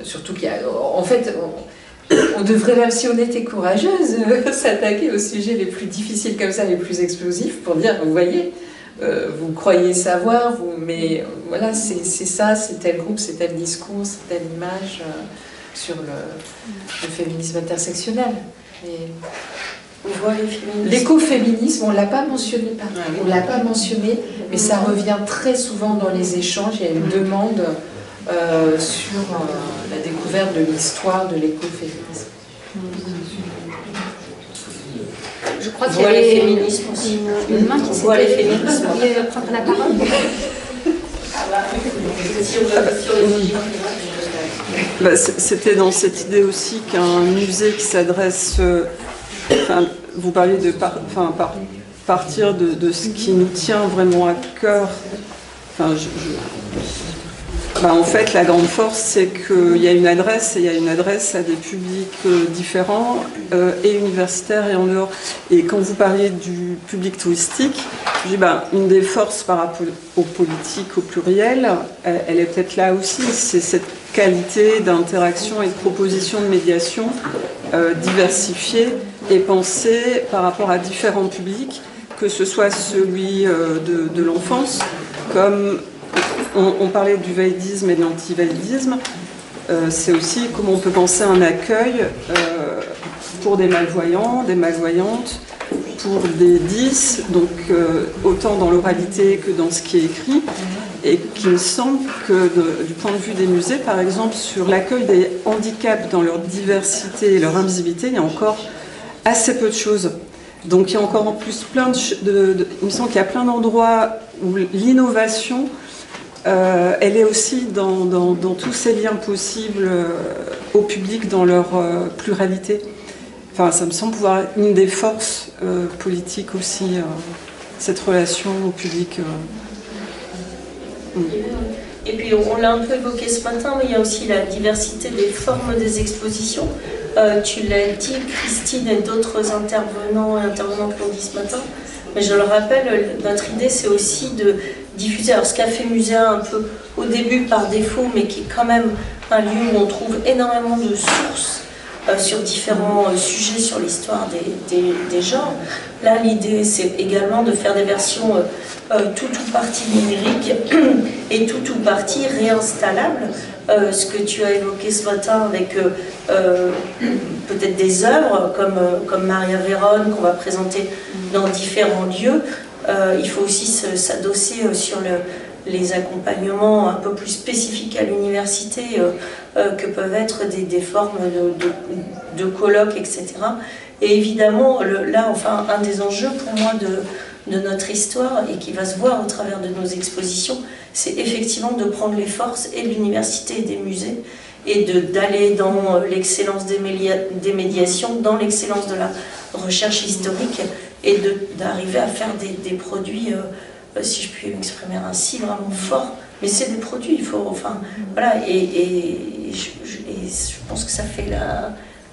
Surtout qu'il y a... En fait... On devrait, même si on était courageuse, s'attaquer aux sujets les plus difficiles comme ça, les plus explosifs, pour dire, vous voyez, vous croyez savoir, mais voilà, c'est ça, c'est tel groupe, c'est tel discours, c'est telle image sur le féminisme intersectionnel. L'écoféminisme, on ne l'a pas mentionné, on l'a pas mentionné, mais ça revient très souvent dans les échanges. Il y a une demande sur la découverte de l'histoire de l'écoféminisme. Je crois qu'il y avait une main qui s'était prendre la parole. C'était dans cette idée aussi qu'un musée qui s'adresse... vous parliez de partir de ce qui nous tient vraiment à cœur. En fait, la grande force, c'est qu'il y a une adresse, et il y a une adresse à des publics différents, et universitaires et en dehors. Et quand vous parliez du public touristique, je dis, une des forces par rapport aux politiques au pluriel, elle est peut-être là aussi, c'est cette qualité d'interaction et de proposition de médiation diversifiée et pensée par rapport à différents publics, que ce soit celui de l'enfance, comme... On parlait du validisme et de l'antivalidisme, c'est aussi comment on peut penser un accueil pour des malvoyants, des malvoyantes, pour des 10, donc autant dans l'oralité que dans ce qui est écrit, et qu'il me semble que du point de vue des musées, par exemple, sur l'accueil des handicaps dans leur diversité et leur invisibilité, il y a encore assez peu de choses. Donc il y a encore en plus plein il me semble qu'il y a plein d'endroits où l'innovation... elle est aussi dans tous ces liens possibles au public, dans leur pluralité. Enfin, ça me semble pouvoir être une des forces politiques aussi, cette relation au public. Et puis on l'a un peu évoqué ce matin, mais il y a aussi la diversité des formes des expositions. Tu l'as dit, Christine et d'autres intervenants et intervenantes l'ont dit ce matin, mais je le rappelle, notre idée c'est aussi de diffuser, alors ce qu'a fait Muséa un peu au début par défaut, mais qui est quand même un lieu où on trouve énormément de sources sur différents sujets sur l'histoire des genres. Là, l'idée, c'est également de faire des versions tout ou partie numériques et tout ou partie réinstallables. Ce que tu as évoqué ce matin avec peut-être des œuvres comme Maria Vérone qu'on va présenter dans différents lieux. Il faut aussi s'adosser sur les accompagnements un peu plus spécifiques à l'université, que peuvent être des formes de colloques, etc. Et évidemment, là, enfin, un des enjeux pour moi de notre histoire, et qui va se voir au travers de nos expositions, c'est effectivement de prendre les forces et de l'université et des musées, et d'aller dans l'excellence des médiations, dans l'excellence de la recherche historique, et d'arriver à faire des produits, si je puis m'exprimer ainsi, vraiment forts. Mais c'est des produits, il faut, enfin, voilà, et je pense que ça fait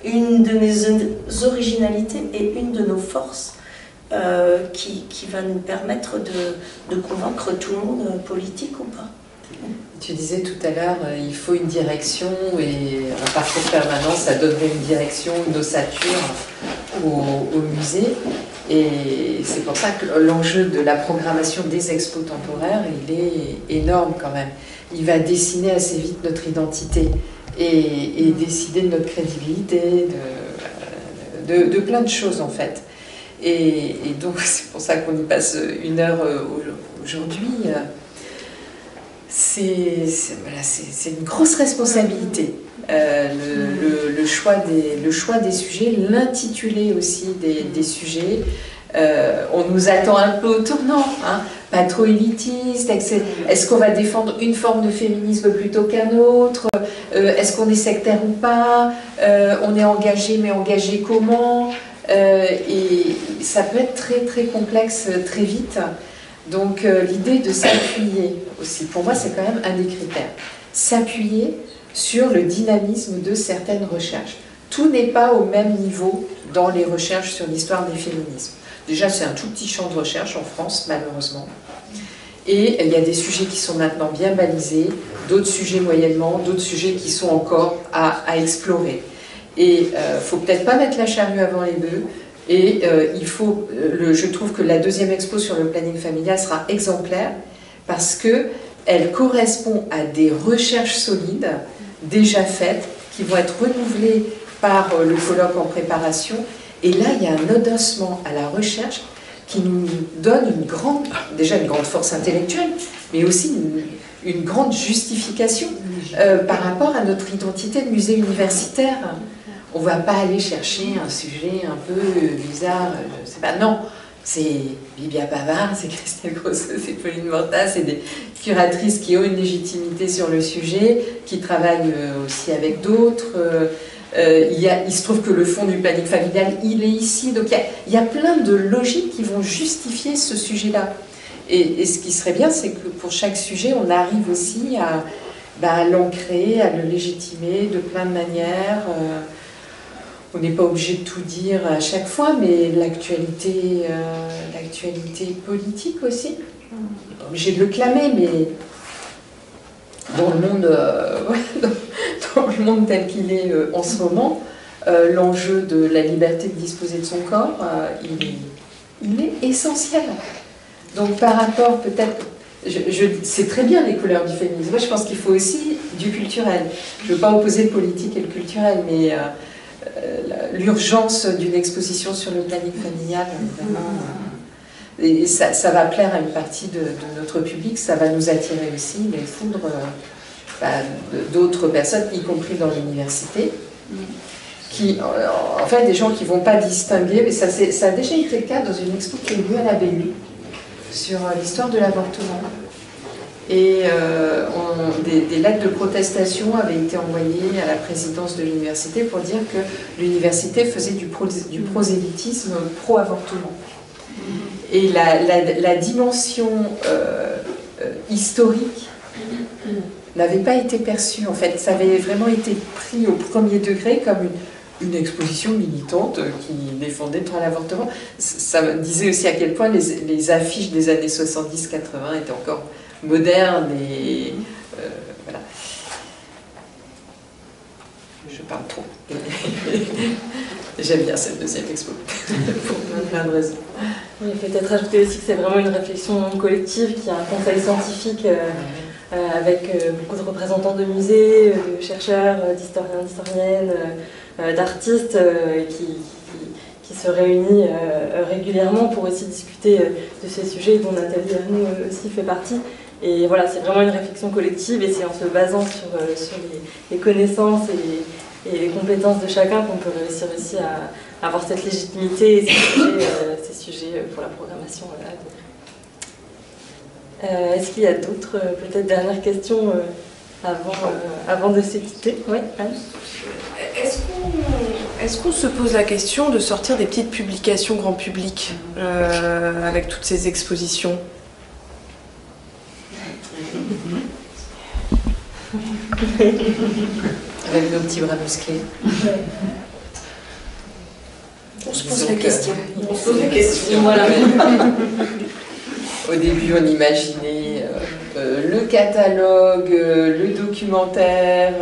une de nos originalités et une de nos forces, qui va nous permettre de convaincre tout le monde, politique ou pas. Tu disais tout à l'heure, il faut une direction, et un parcours permanent, ça donnerait une direction, une ossature au musée. Et c'est pour ça que l'enjeu de la programmation des expos temporaires, il est énorme quand même. Il va dessiner assez vite notre identité et décider de notre crédibilité, de plein de choses en fait. Et donc c'est pour ça qu'on y passe 1 heure aujourd'hui. C'est une grosse responsabilité, le choix des sujets, l'intitulé aussi des sujets. On nous attend un peu au tournant, hein, pas trop élitiste. Est-ce qu'on va défendre une forme de féminisme plutôt qu'un autre? Est-ce qu'on est sectaire ou pas? On est engagé, mais engagé comment? Et ça peut être très très complexe très vite. Donc l'idée de s'appuyer aussi, pour moi c'est quand même un des critères, s'appuyer sur le dynamisme de certaines recherches. Tout n'est pas au même niveau dans les recherches sur l'histoire des féminismes. Déjà c'est un tout petit champ de recherche en France malheureusement. Et il y a des sujets qui sont maintenant bien balisés, d'autres sujets moyennement, d'autres sujets qui sont encore à explorer. Et il ne faut peut-être pas mettre la charrue avant les bœufs. Et je trouve que la deuxième expo sur le planning familial sera exemplaire parce qu'elle correspond à des recherches solides déjà faites qui vont être renouvelées par le colloque en préparation. Et là, il y a un adossement à la recherche qui nous donne déjà une grande force intellectuelle, mais aussi une grande justification par rapport à notre identité de musée universitaire. On ne va pas aller chercher un sujet un peu bizarre, je ne sais pas, non. C'est Bibia Pavard, c'est Christelle Grosso, c'est Pauline Morta, c'est des curatrices qui ont une légitimité sur le sujet, qui travaillent aussi avec d'autres. Il se trouve que le fond du planning familial, il est ici. Donc il y a plein de logiques qui vont justifier ce sujet-là. Et ce qui serait bien, c'est que pour chaque sujet, on arrive aussi à l'ancrer, à le légitimer de plein de manières. On n'est pas obligé de tout dire à chaque fois, mais l'actualité politique aussi. On n'est pas obligé de le clamer, mais dans le monde tel qu'il est en ce moment, l'enjeu de la liberté de disposer de son corps, il est essentiel. Donc par rapport peut-être, c'est très bien les couleurs du féminisme. Moi je pense qu'il faut aussi du culturel. Je ne veux pas opposer le politique et le culturel, mais l'urgence d'une exposition sur le planning familial, vraiment, et ça va plaire à une partie de notre public, ça va nous attirer aussi les foudres d'autres personnes, y compris dans l'université, en fait des gens qui ne vont pas distinguer, mais ça a déjà été le cas dans une expo qui a eu lieu à la BU sur l'histoire de l'avortement. Et des lettres de protestation avaient été envoyées à la présidence de l'université pour dire que l'université faisait du prosélytisme pro-avortement. Et la dimension historique n'avait pas été perçue. En fait, ça avait vraiment été pris au premier degré comme une exposition militante qui défendait le droit à l'avortement. Ça disait aussi à quel point les affiches des années 70-80 étaient encore moderne et voilà. Je parle trop. J'aime bien cette deuxième expo pour plein de raisons. Oui, peut-être ajouter aussi que c'est vraiment une réflexion collective, qu'il y a un conseil scientifique avec beaucoup de représentants de musées, de chercheurs, d'historiens, d'historiennes, d'artistes qui qui se réunit régulièrement pour aussi discuter de ces sujets dont Nathalie Arnaud aussi fait partie. Et voilà, c'est vraiment une réflexion collective et c'est en se basant sur les connaissances et les compétences de chacun qu'on peut réussir aussi à avoir cette légitimité et ces sujets pour la programmation à venir. Est-ce qu'il y a d'autres, peut-être dernières questions avant de se quitter? Oui, Anne. Est-ce qu'on se pose la question de sortir des petites publications grand public avec toutes ces expositions? Avec nos petits bras musclés. On se pose la question. On se pose la question. Voilà. Au début, on imaginait le catalogue, le documentaire,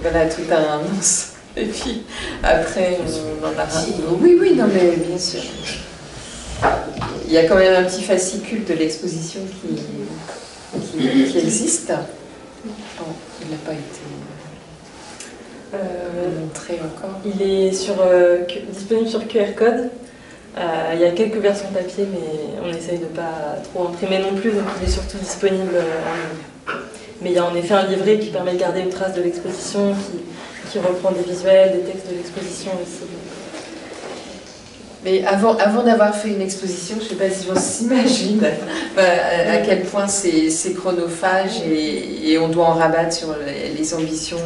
voilà, tout un ensemble. Et puis après, on en a... Oui, non mais bien sûr. Il y a quand même un petit fascicule de l'exposition qui existe. Bon, il n'a pas été montré encore. Il est disponible sur QR code. Il y a quelques versions papier, mais on essaye de ne pas trop imprimer non plus, donc il est surtout disponible en ligne. Mais il y a en effet un livret qui permet de garder une trace de l'exposition, qui reprend des visuels, des textes de l'exposition aussi. Mais avant d'avoir fait une exposition, je ne sais pas si on s'imagine à quel point c'est chronophage et on doit en rabattre sur les ambitions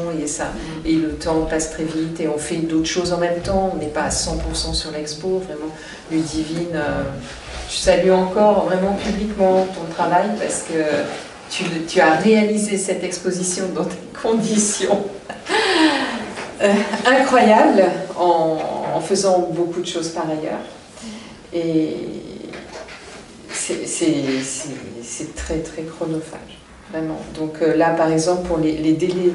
et le temps passe très vite et on fait d'autres choses en même temps. On n'est pas à 100% sur l'expo, vraiment. Ludivine, je salue encore vraiment publiquement ton travail parce que tu as réalisé cette exposition dans des conditions incroyables en faisant beaucoup de choses par ailleurs. Et c'est très très chronophage, vraiment. Donc là, par exemple, pour les délais,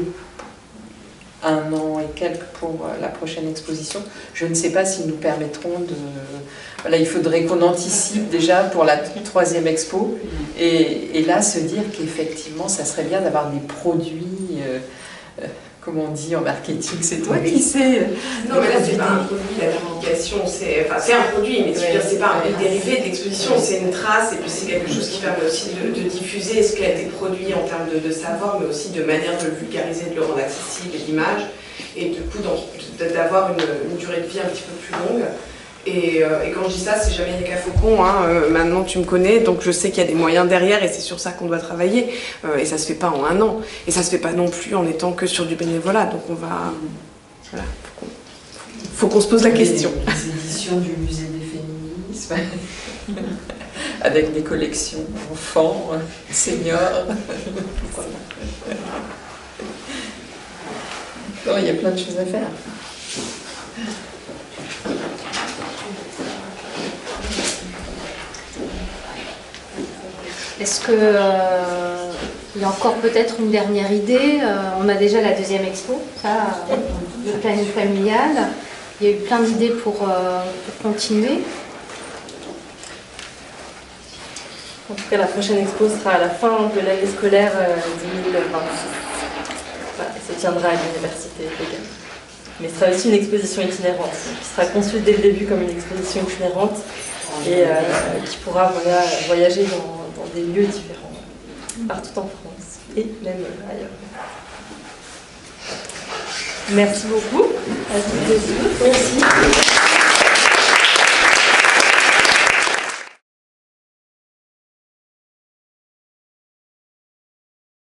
1 an et quelques pour la prochaine exposition, je ne sais pas s'ils nous permettront de... Voilà, il faudrait qu'on anticipe déjà pour la 3e expo et là se dire qu'effectivement, ça serait bien d'avoir des produits... comme on dit en marketing, c'est toi qui sais. Non, mais là, c'est pas un produit, la communication, c'est un produit, mais c'est pas un dérivé de l'exposition, c'est une trace, et puis c'est quelque chose qui permet aussi de diffuser ce qui a été produit en termes de savoir, mais aussi de manière de le vulgariser, de le rendre accessible, et l'image, et du coup d'avoir une durée de vie un petit peu plus longue. Et quand je dis ça, c'est jamais Yaka Faucon, hein, maintenant tu me connais, donc je sais qu'il y a des moyens derrière et c'est sur ça qu'on doit travailler. Et ça se fait pas en 1 an. Et ça se fait pas non plus en étant que sur du bénévolat. Donc on va... Voilà, faut qu'on se pose la question. Les éditions du musée des féminismes, avec des collections enfants, seniors. Non, il y a plein de choses à faire. Est-ce qu'il y a encore peut-être une dernière idée? On a déjà la 2e expo, le planning familial. Il y a eu plein d'idées pour continuer. En tout cas, la prochaine expo sera à la fin de l'année scolaire 2026. Voilà, elle se tiendra à l'université légale. Mais ce sera aussi une exposition itinérante, qui sera conçue dès le début comme une exposition itinérante et qui pourra voyager dans des lieux différents, partout en France et même ailleurs. Merci beaucoup. À toutes et tous. Merci.